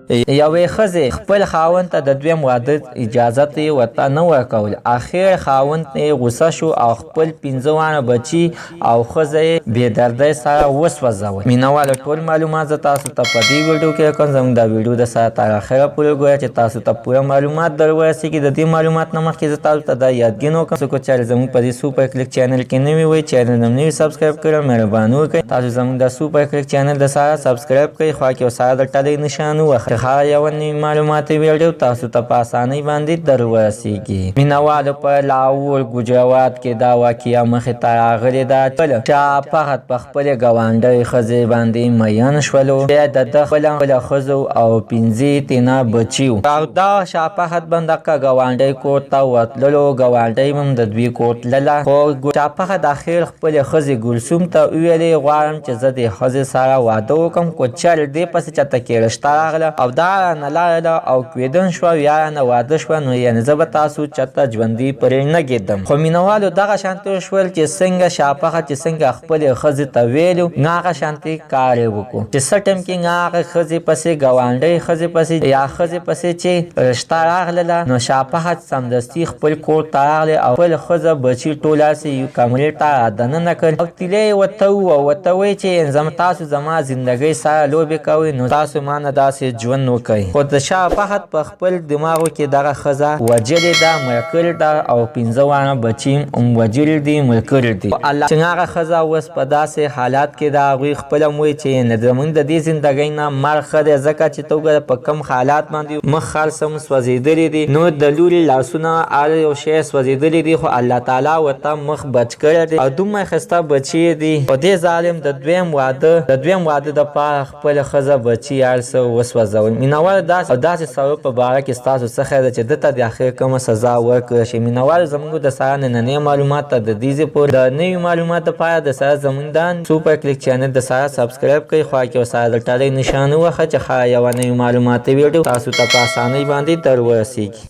یوې ښځې خپل خاوند ته د دویم واده اجازت یې ورته نه ورکول. اخر خاوند یې غوسه شو او خپل 15 واړه بچي او ښځه یې بې دردۍ سره وسوځول. مینهوالو ټول معلومات زه تاسو ته په دې ویډیو کې راکوم. زموږ دا ویډیو د سره تر اخره پورې ګورئ چې تاسو ته پوره معلومات در ورسېږي. د دې معلومات نه مخکې زه تاسو ته دا یادګین وکړم څوک چې زموږ په دې سوپر کلیک چینل کې نوي وئ چینل هم نوي سبسکرایب کړئ مهرباني وکړئ تاسو زموږ د سوپر کلیک چینل د سره سبسکرایب کړئ خوا کې سره د ټلۍ نشان ووهئ چې هر یوه نوي معلوماتي ویډیو تاسو ته په اسانۍ باندې در ورسېږي. مینهوالو په لاهور ګجرات کې دا واقعه مخې ته راغلې ده چې شاهفخر په خپلې ګاونډۍ ښځې باندې مین شولو. بیا د ده خپله ښځو او 15 تنه بچي وو او دا شاهفخر بندقه ګاونډۍ کور ته ورتللو. ګاونډۍ هم د دوی کور تلله خو شاهفخر د اخر خپلې ښځې ګلسوم ته وویلې غواړم چې زه د ښځې سره واده وکړم خو چل دې پسې چېرته کې رشته راغله او دا رانه لاړله او کویدن شوه یا رانه واده شوه نو یعنې زه به تاسو چېرته ژوندي پرې نه ږدم. خو مینهوالو دغه شانتې وشول چې څنګه شاهفخر چې څنګه خپلې ښځې ته ویلو هغه شانتې کار یې وکړو چې څه ټایم کې هغه ښځې پسې ګاونډۍ ښځې پسې یا ښځې پسې چې رشته راغلله نو شاهفخر سمدستي خپل کور ته راغلی او خپل ښځه بچي ټول هسې کمرې ته رادننه کړل او تیلی یې ورته ووایي چې تاسو زما زندګۍ سره لوبې کوئ نو تاسو ما نه داسې ژوند وکئ. خو د شاهفخر په خپل دماغو کې دغه ښځه وجلې ده مړه کړې ده او 15 واړه بچي هم وجلي دي مړه کړي دي. چې هغه ښځه اوس په داسې حالات کې ده هغوی خپله هم وایي چې زموږ د دې زندګۍ نه مرګ ښه دی ځکه چې ته وګوره په کوم حالات باندې مخ خالص هم سوځېدلي دي نو د لورې لاسونه هر یو شی سوځېدلي دي خو الله تعالی ورته مخ بچ کړی دی او دومره ښایسته بچي دي. خو دې ظالم د دویم واده دپاره خپله ښځه بچي هر څه وسوځول. مینهوالو داسې سړو په باره کې ستاسو څه خیر ده چې ده ته د اخر کومه سزا ورکړل شي. مینهوالو زموږ د سره نننۍ معلومات ته د دې ځای پورې د نوي معلومات دپاره د سره زموږ د سوپر کلیک چینل د سره سبسکرایب کړئ خوا کې ورسره د ټلۍ نشان ووهئ چې هر یوه نوي معلوماتي ویډیو تاسو ته په اسانۍ باندې در ورسېږي.